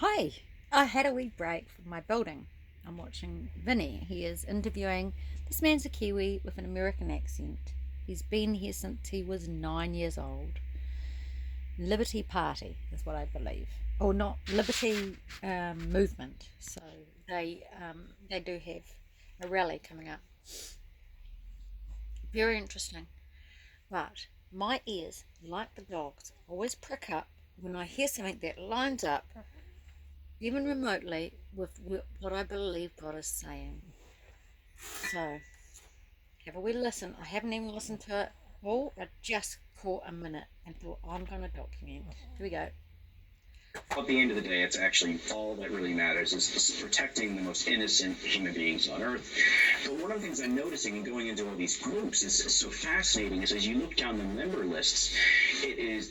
Hi, I had a wee break from my building. I'm watching Vinny. He is interviewing. This man's a Kiwi with an American accent. He's been here since he was 9 years old. Liberty Party is what I believe. Or not, Liberty Movement. So they do have a rally coming up. Very interesting. But my ears, like the dogs, always prick up when I hear something that lines up even remotely with what I believe God is saying. So, have a wee listen. I haven't even listened to it all. I just caught a minute and thought, I'm going to document. Here we go. At the end of the day, it's actually all that really matters is protecting the most innocent human beings on earth. But one of the things I'm noticing in going into all these groups is so fascinating is as you look down the member lists,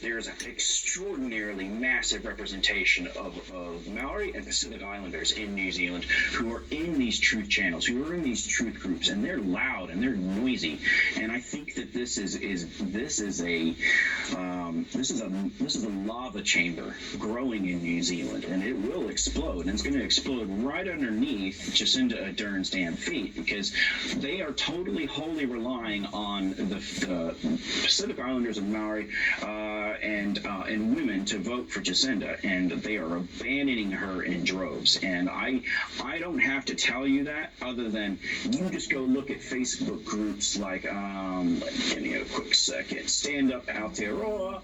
there's an extraordinarily massive representation of Maori and Pacific Islanders in New Zealand who are in these truth channels, who are in these truth groups, and they're loud and they're noisy. And I think that this is a lava chamber growing in New Zealand, and it will explode, and it's going to explode right underneath Jacinda Ardern's damn feet because they are totally wholly relying on the Pacific Islanders and Maori and women to vote for Jacinda, and they are abandoning her in droves. And I don't have to tell you that, other than you just go look at Facebook groups like give me a quick second, Stand Up Aotearoa,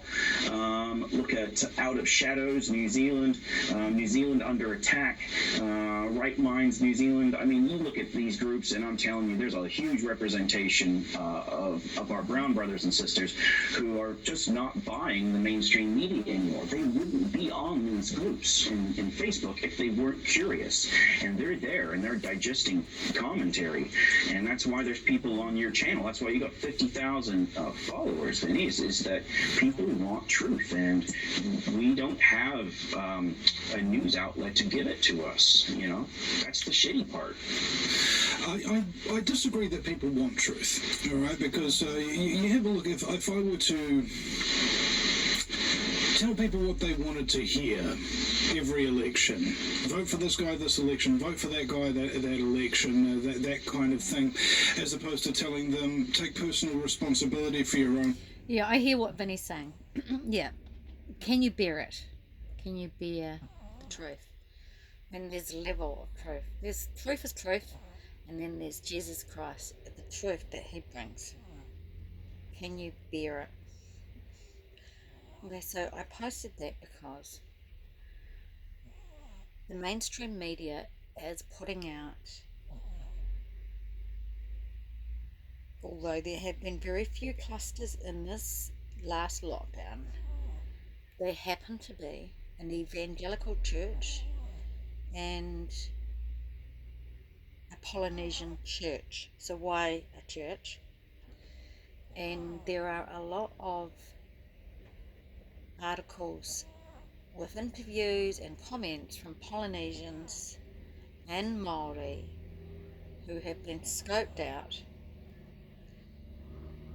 look at Out of Shadows New Zealand, New Zealand Under Attack, Right Minds New Zealand. I mean, you look at these groups, and I'm telling you, there's a huge representation of our brown brothers and sisters who are just not buying the mainstream media anymore. They wouldn't be on these groups in Facebook if they weren't curious. And they're there, and they're digesting commentary. And that's why there's people on your channel. That's why you got 50,000 followers, Denise, is that people want truth. And we don't have a news outlet to give it to us. You know, that's the shitty part. I disagree that people want truth, all right? Because you have a look, if I were to tell people what they wanted to hear every election, vote for this guy this election, vote for that guy that election, that kind of thing, as opposed to telling them, take personal responsibility for your own. Yeah, I hear what Vinny's saying. Yeah. Can you bear it? Can you bear the truth? And there's a level of truth. There's truth is truth, and then there's Jesus Christ, the truth that he brings. Can you bear it? Okay, so I posted that because the mainstream media is putting out, although there have been very few clusters in this last lockdown, they happen to be an evangelical church and a Polynesian church. So why a church? And there are a lot of articles with interviews and comments from Polynesians and Maori who have been scoped out,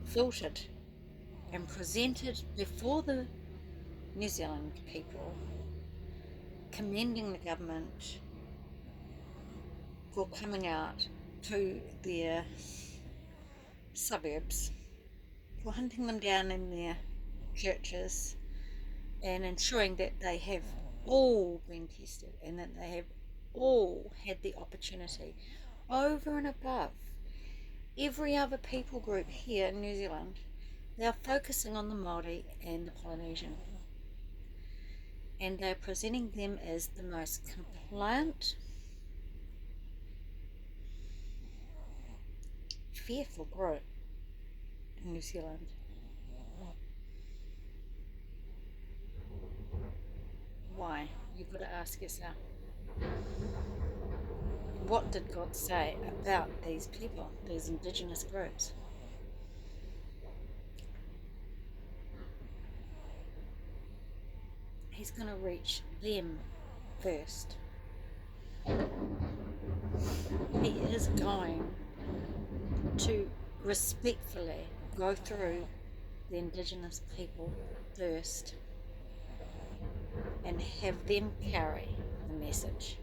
filtered, and presented before the New Zealand people, commending the government for coming out to their suburbs, for hunting them down in their churches, and ensuring that they have all been tested and that they have all had the opportunity over and above every other people group here in New Zealand. They are focusing on the Māori and the Polynesian, and they're presenting them as the most compliant, fearful group in New Zealand. Why? You've got to ask yourself, what did God say about these people, these indigenous groups? He's going to reach them first. He is going to respectfully go through the indigenous people first and have them carry the message.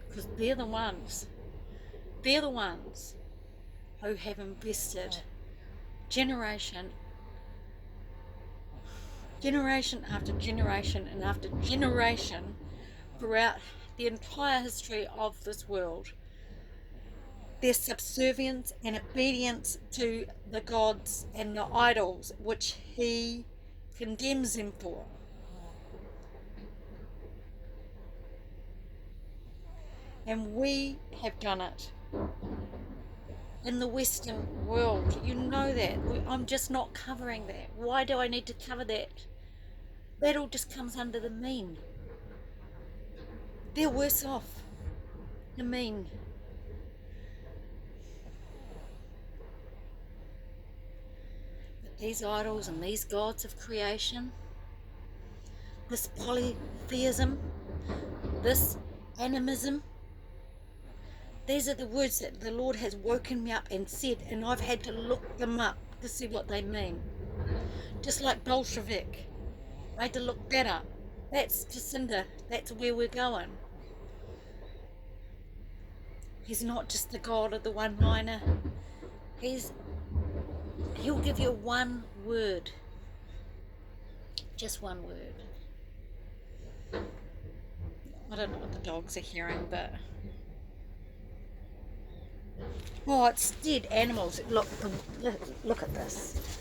Because they're the ones who have invested generation after generation and after generation throughout the entire history of this world, their subservience and obedience to the gods and the idols which he condemns them for. And we have done it in the Western world. You know that. I'm just not covering that. Why do I need to cover that? That all just comes under the mean. They're worse off. The mean. But these idols and these gods of creation, this polytheism, this animism, these are the words that the Lord has woken me up and said, and I've had to look them up to see what they mean. Just like Bolshevik, I had to look that up. That's Jacinda, that's where we're going. He's not just the God of the one-liner. He'll give you one word. Just one word. I don't know what the dogs are hearing, but... Oh, it's dead animals. Look at this.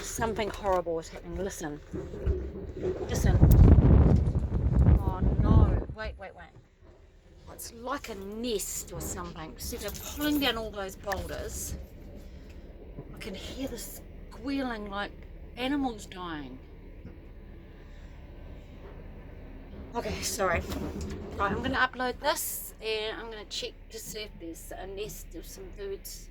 Something horrible is happening. Listen. Oh no. Wait. It's like a nest or something. See, they're pulling down all those boulders. I can hear this squealing like animals dying. Okay, sorry. Right, I'm going to upload this and I'm going to check to see if there's a nest of some birds.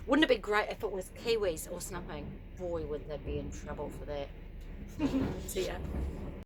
Wouldn't it be great if it was kiwis or something? Boy, would they be in trouble for that. See ya.